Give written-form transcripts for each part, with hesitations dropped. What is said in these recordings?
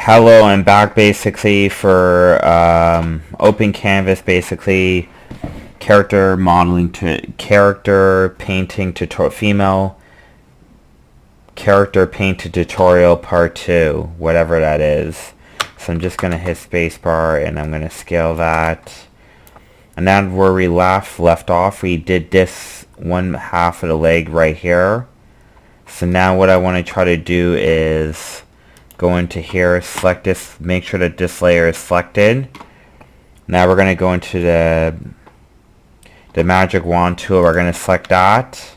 Hello, I'm back basically for open canvas, basically character modeling to character painting tutorial, female character painted tutorial part 2, whatever that is. So I'm just gonna hit spacebar and I'm gonna scale that. And then where we left off, we did this one half of the leg right here. So now what I want to try to do is go into here, select this, make sure that this layer is selected. Now we're going to go into the magic wand tool. We're going to select that.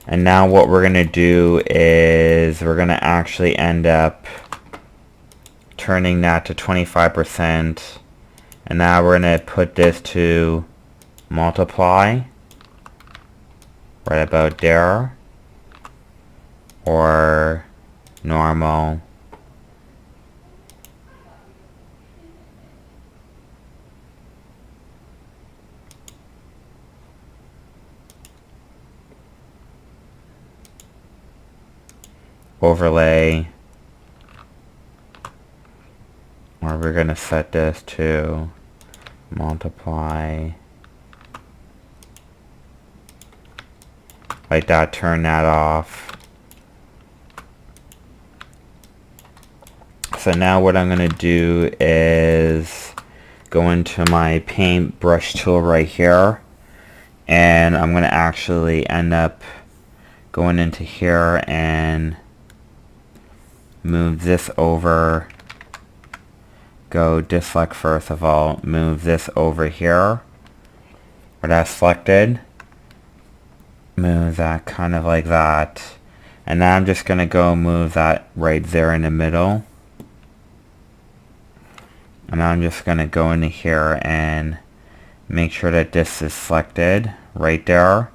And now what we're going to do is we're going to actually end up turning that to 25%. And now we're going to put this to multiply right about there, or normal. Overlay, or we're going to set this to multiply like that, turn that off. So now what I'm going to do is go into my paint brush tool right here, and I'm going to actually end up going into here and move this over. Go deselect first of all, move this over here where that's selected, move that kind of like that, and now I'm just gonna go move that right there in the middle, and I'm just gonna go into here and make sure that this is selected right there,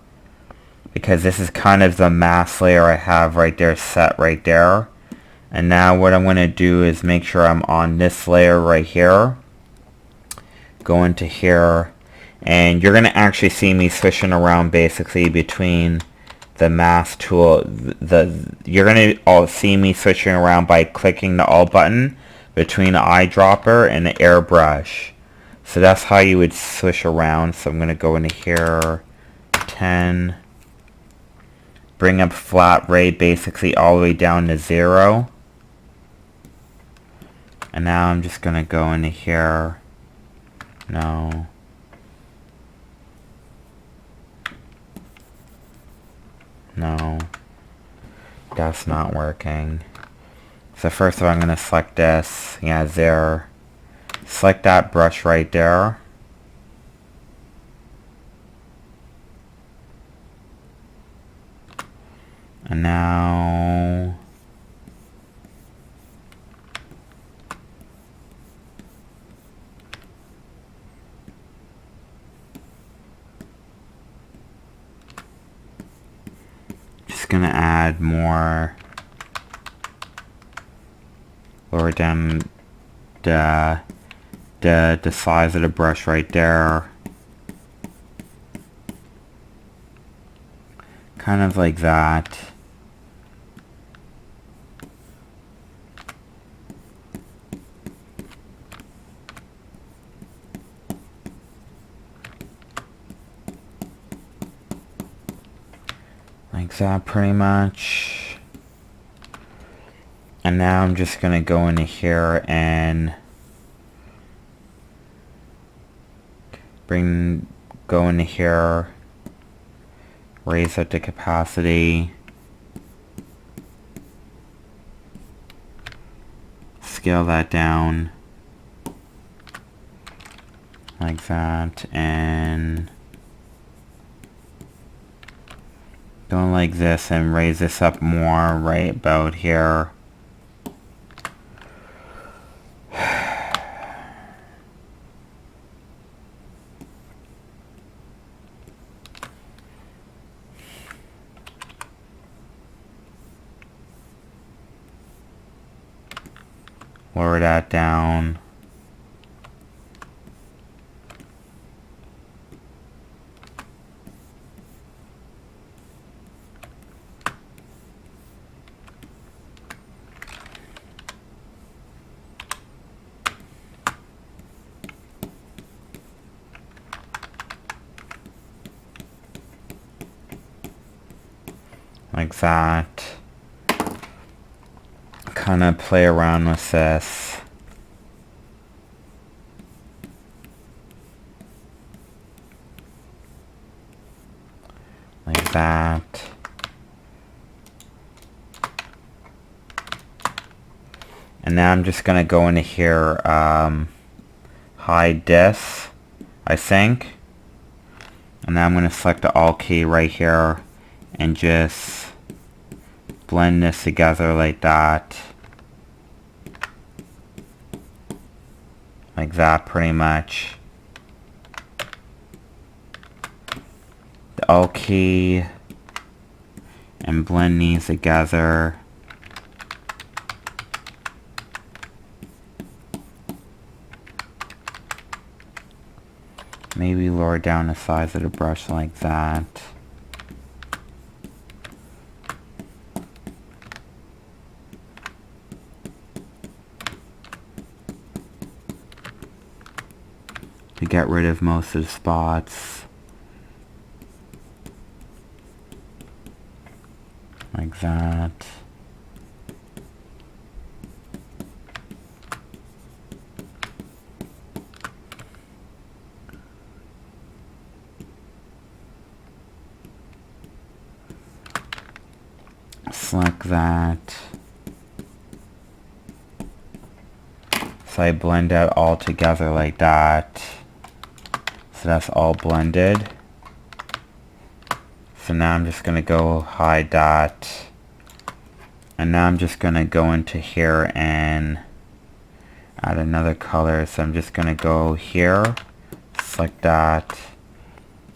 because this is kind of the mask layer I have right there set right there. And now what I'm going to do is make sure I'm on this layer right here. Go into here, and you're going to actually see me switching around basically between the mask tool. You're going to see me switching around by clicking the Alt button between the eyedropper and the airbrush. So that's how you would switch around. So I'm going to go into here, 10, bring up flat rate basically all the way down to 0. And now I'm just going to go into here. No. No. That's not working. So first of all, I'm going to select this. Yeah, there. Select that brush right there. And now just gonna add more, lower down the size of the brush right there, kind of like that. Like that pretty much. And now I'm just gonna go into here and go into here, raise up the capacity, scale that down like that, and go like this and raise this up more right about here. Lower that down. like that. Kind of play around with this. Like that. And now I'm just going to go into here, hide this, I think. And now I'm going to select the Alt key right here and just blend this together like that. Like that, pretty much. The Alt key and blend these together. Maybe lower down the size of the brush like that. To get rid of most of the spots. Like that. Select that. So I blend out all together like that. So that's all blended. So now I'm just going to go hide that. And now I'm just going to go into here and add another color. So I'm just going to go here, select that.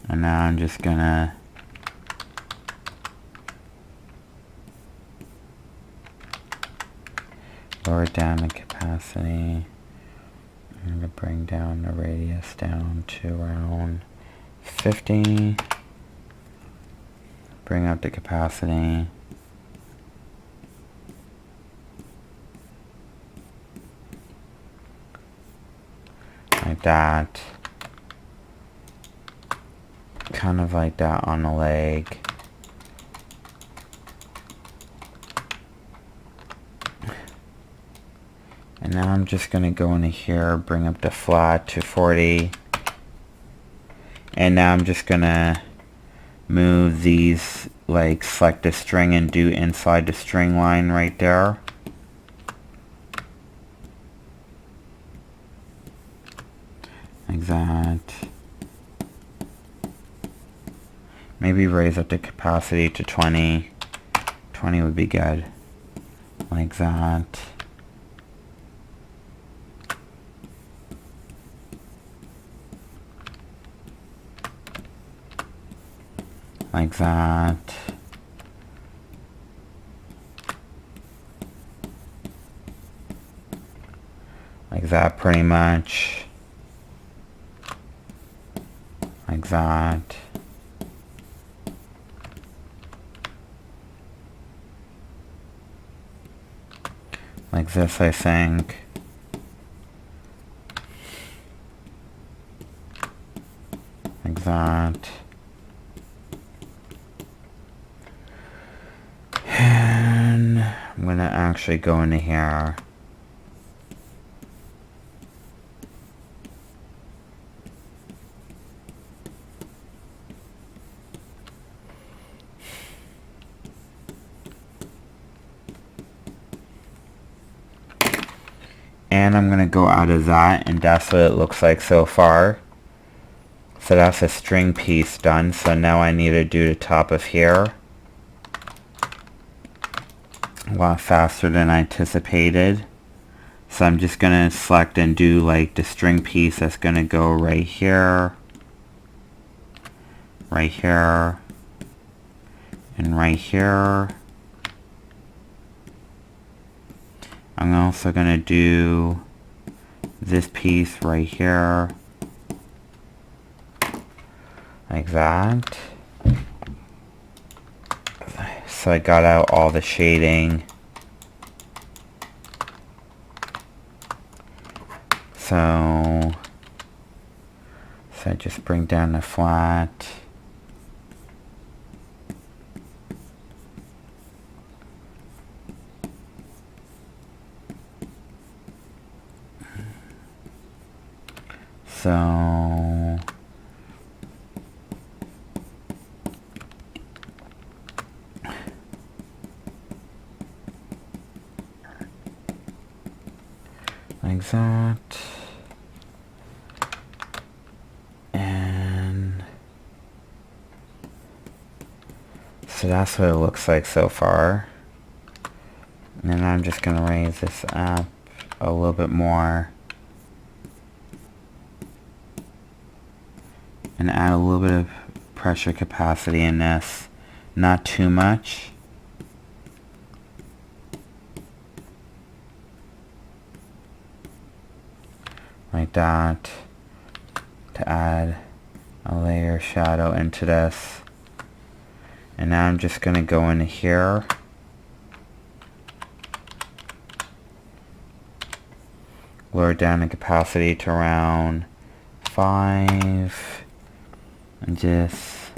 And now I'm just going to lower down the capacity. I'm going to bring down the radius down to around 50. Bring up the capacity. Like that. Kind of like that on the leg. And now I'm just going to go into here, bring up the flat to 40. And now I'm just going to move these, like select the string and do inside the string line right there. Like that. Maybe raise up the capacity to 20. 20 would be good. Like that. Like that. Like that pretty much. Like that. Like this, I think. Like that. And I'm going to actually go into here. And I'm going to go out of that, and that's what it looks like so far. So that's a string piece done. So now I need to do the top of here. A lot faster than I anticipated. So I'm just going to select and do like the string piece that's going to go right here, right here, and right here. I'm also going to do this piece right here, like that. So I got out all the shading. So I just bring down the flat. So like that. And so that's what it looks like so far. And then I'm just going to raise this up a little bit more and add a little bit of pressure capacity in this. Not too much. Like that, to add a layer of shadow into this. And now I'm just going to go into here lower down the capacity to around 5 and just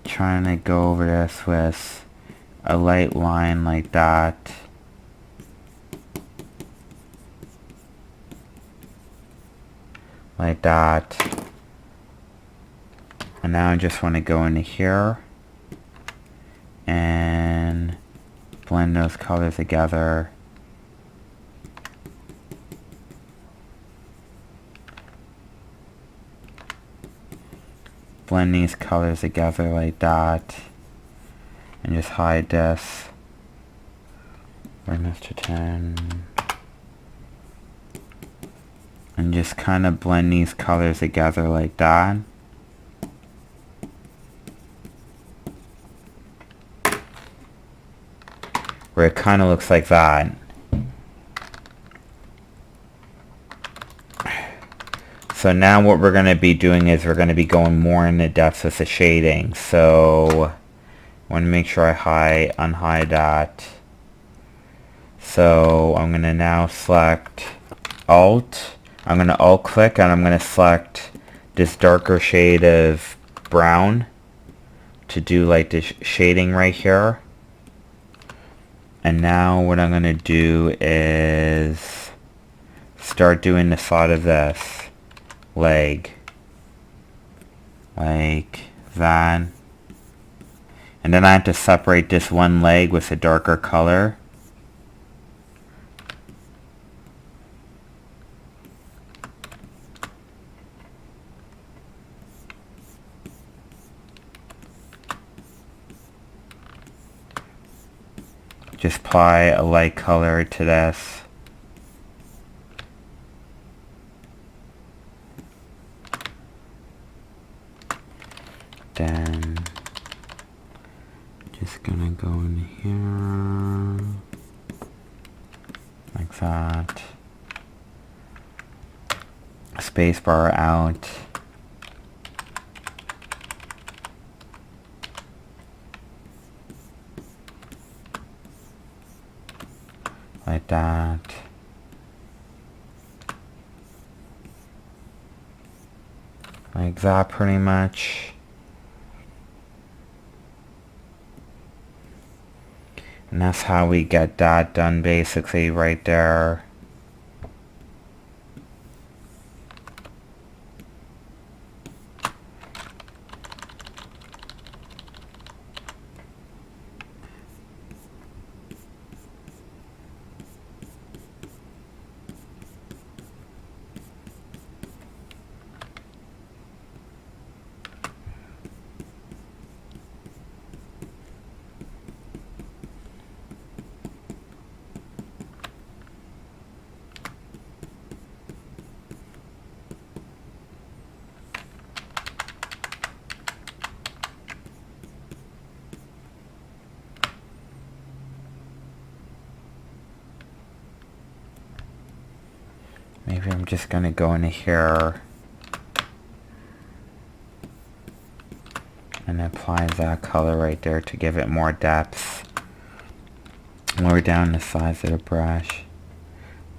trying to go over this with a light line like that. Like that. And now I just want to go into here and blend those colors together. Blend these colors together like that. And just hide this. Bring this to 10. And just kind of blend these colors together like that. Where it kind of looks like that. So now what we're going to be doing is we're going to be going more in the depths with the shading. So I want to make sure I unhide that. So I'm going to now select Alt. I'm going to Alt click and I'm going to select this darker shade of brown to do like this shading right here. And now what I'm going to do is start doing the side of this leg like that. And then I have to separate this one leg with a darker color. Just apply a light color to this. Then just gonna go in here like that. Spacebar out. Like that. Like that pretty much. And that's how we get that done basically right there. Maybe I'm just going to go into here and apply that color right there to give it more depth. Lower down the size of the brush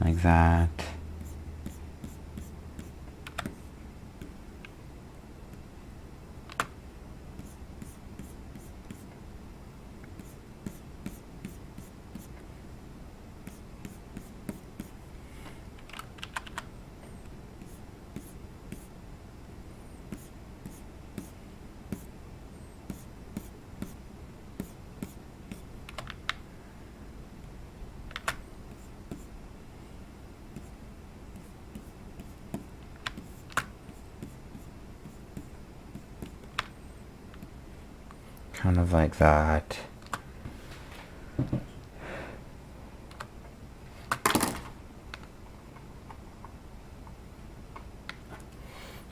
like that. kind of like that.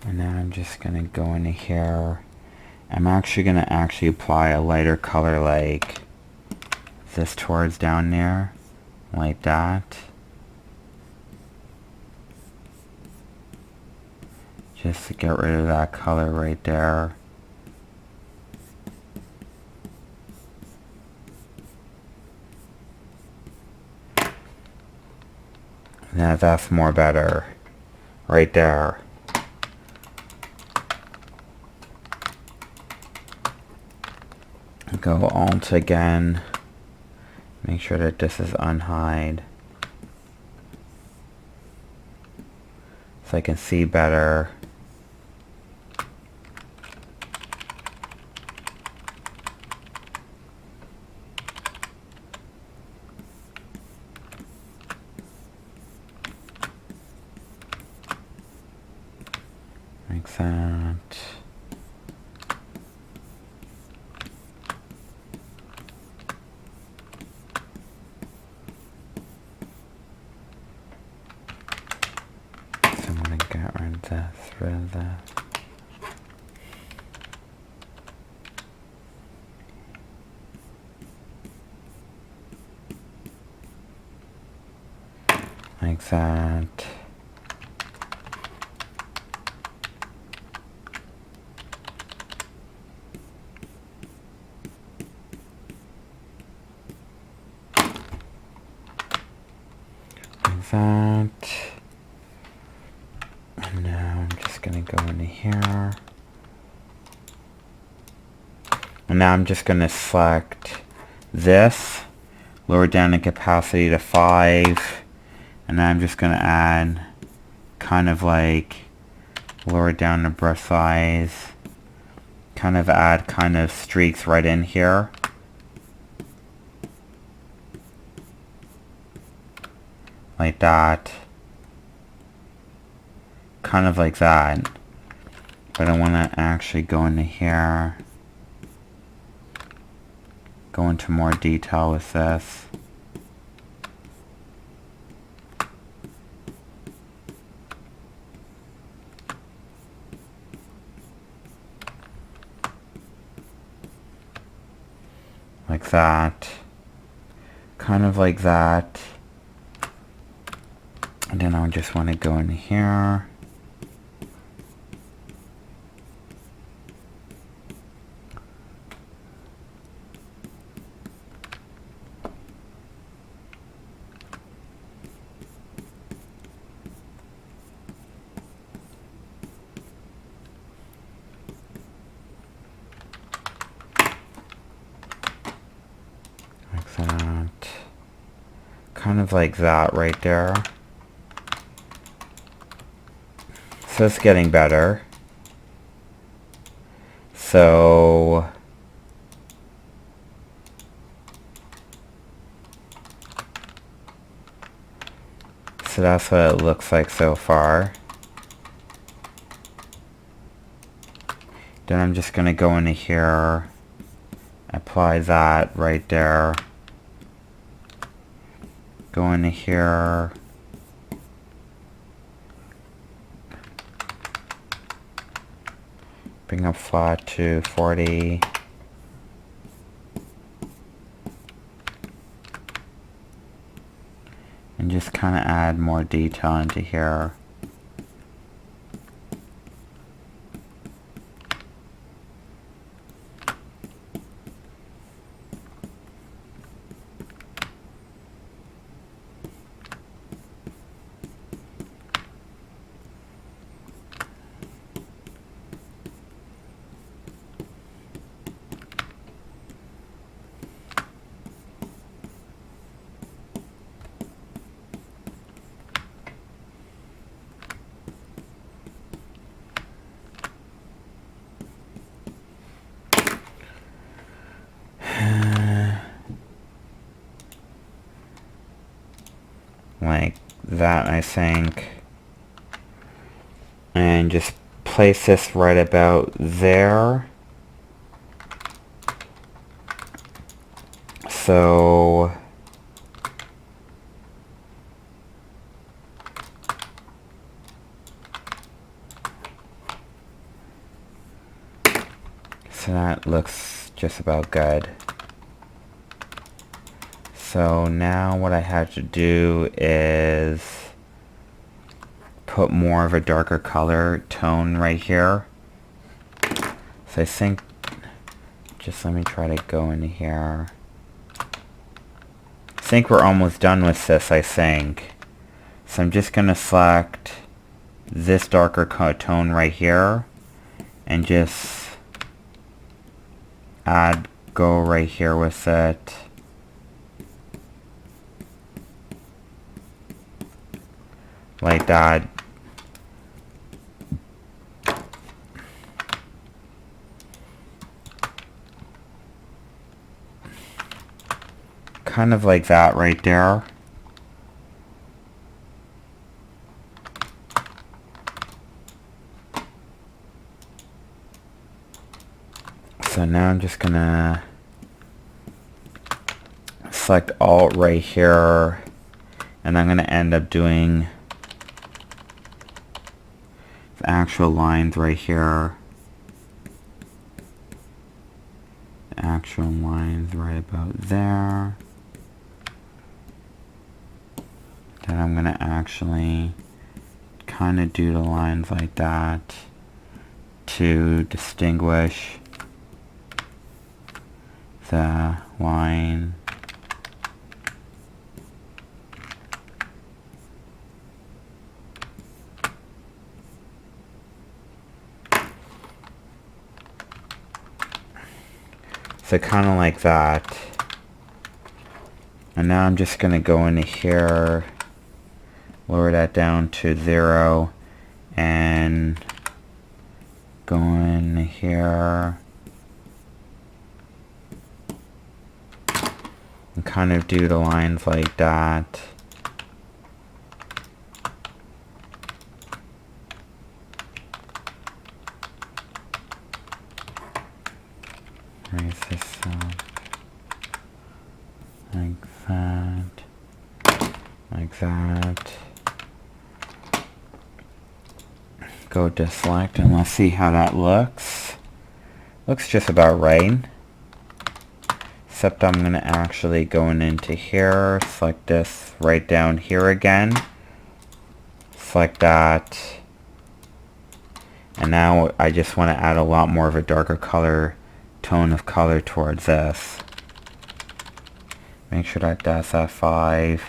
And now I'm just going to go into here. I'm actually going to apply a lighter color like this towards down there, like that. Just to get rid of that color right there. Now that's more better. Right there. Go Alt again. Make sure that this is unhide. So I can see better. Like that. So I'm going to get rid of this, rid of this. Like that. That. And now I'm just going to go into here. And now I'm just going to select this, lower down the opacity to 5, and then I'm just going to add kind of like lower down the brush size, kind of add kind of streaks right in here. Like that. Kind of like that. But I want to actually go into here. Go into more detail with this. Like that. Kind of like that. And then I just want to go in here. Like that. Kind of like that right there. So it's getting better. So that's what it looks like so far. Then I'm just going to go into here, apply that right there, go into here, bring up flat to 40, and just kind of add more detail into here. Like that, I think. And just place this right about there. So that looks just about good. So now what I have to do is put more of a darker color tone right here. So I think, just let me try to go in here. I think we're almost done with this, I think. So I'm just going to select this darker tone right here and just go right here with it. Like that. Kind of like that right there. So now I'm just gonna select Alt right here, and I'm gonna end up doing the actual lines right here. The actual lines right about there. Then I'm gonna actually kind of do the lines like that to distinguish the line. So kind of like that. And now I'm just going to go into here, lower that down to 0, and go in here and kind of do the lines like that. Raise this up like that, like that. Go to select and let's see how that looks. Looks just about right. Except I'm going to actually go into here, select this right down here again. Select that. And now I just want to add a lot more of a darker tone of color towards this. Make sure that that's at 5.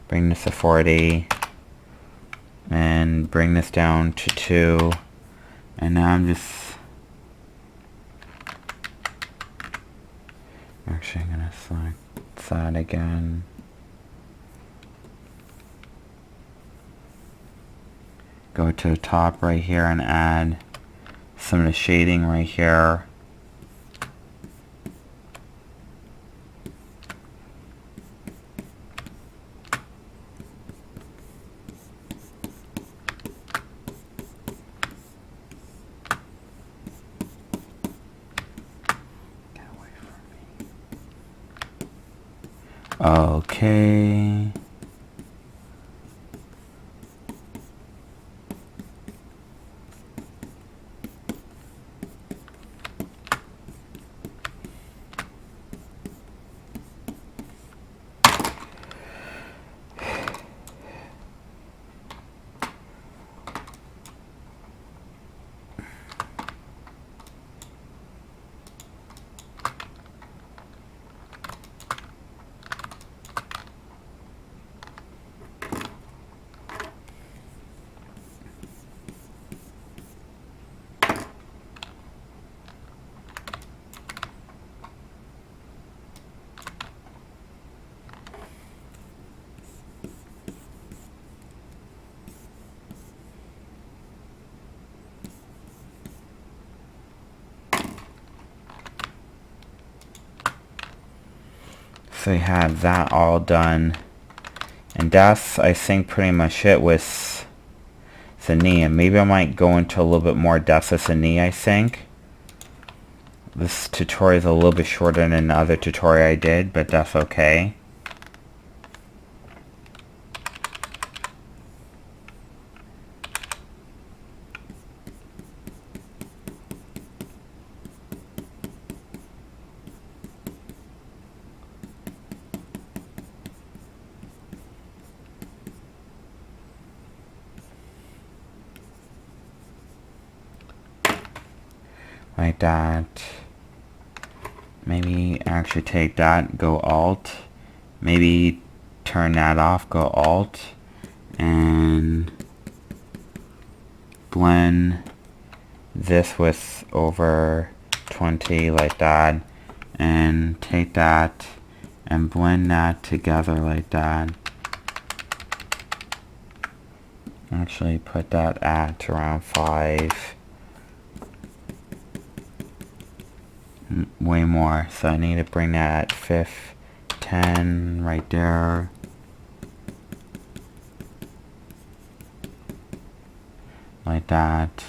Bring this to 40. And bring this down to 2. And now I'm just actually going to select that again. Go to the top right here and add some of the shading right here. Okay. So I had that all done. And that's, I think, pretty much it with the knee. And maybe I might go into a little bit more depth with the knee, I think. This tutorial is a little bit shorter than the other tutorial I did, but that's okay. Like that. Maybe actually take that, go Alt. Maybe turn that off, go Alt. And blend this with over 20 like that. And take that and blend that together like that. Actually put that at around 5. Way more, so I need to bring that at 10 right there. Like that.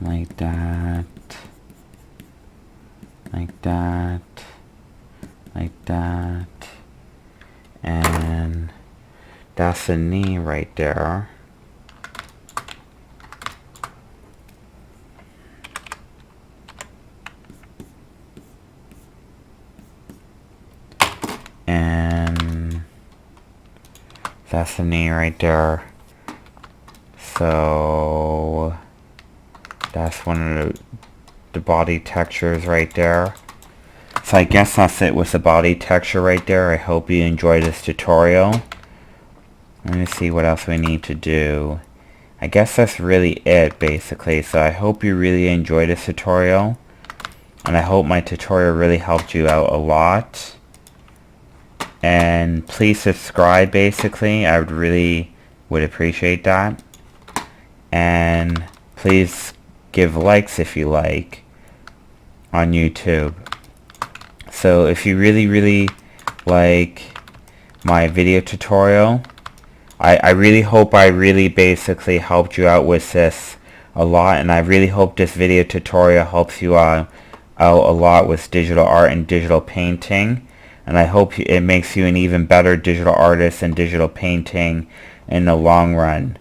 Like that. Like that. Like that. And that's the knee right there. And that's the knee right there. So that's one of the body textures right there. So I guess that's it with the body texture right there. I hope you enjoyed this tutorial. Let me see what else we need to do. I guess that's really it basically. So I hope you really enjoyed this tutorial. And I hope my tutorial really helped you out a lot. And please subscribe basically. I would appreciate that. And please give likes if you like on YouTube. So if you really like my video tutorial, I really hope I really basically helped you out with this a lot, and I really hope this video tutorial helps you out a lot with digital art and digital painting. And I hope it makes you an even better digital artist and digital painting in the long run.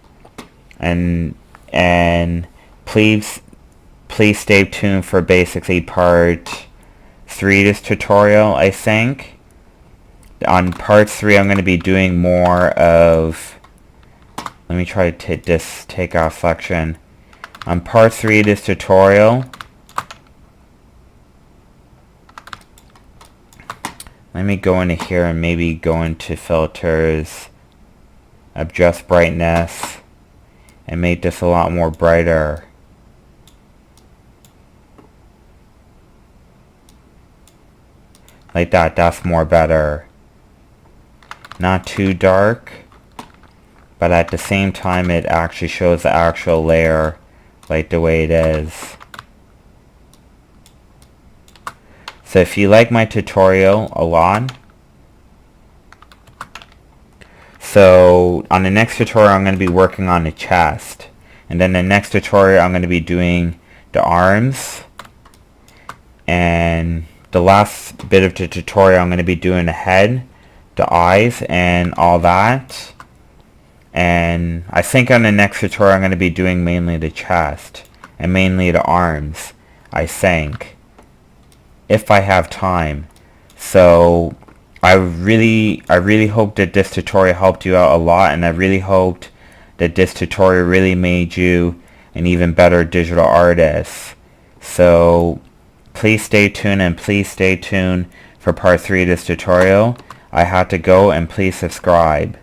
And please stay tuned for basically part 3 of this tutorial, I think. On part 3 I'm going to be doing more of, let me try to take out section. On part 3 of this tutorial, let me go into here and maybe go into filters, adjust brightness, and make this a lot more brighter. Like that, that's more better. Not too dark, but at the same time it actually shows the actual layer like the way it is. So if you like my tutorial a lot, so on the next tutorial I'm going to be working on the chest, and then the next tutorial I'm going to be doing the arms, and the last bit of the tutorial I'm going to be doing the head, the eyes, and all that. And I think on the next tutorial I'm going to be doing mainly the chest and mainly the arms, I think, if I have time. So I really hope that this tutorial helped you out a lot, and I really hoped that this tutorial really made you an even better digital artist. So please stay tuned, and please stay tuned for part 3 of this tutorial. I have to go, and please subscribe.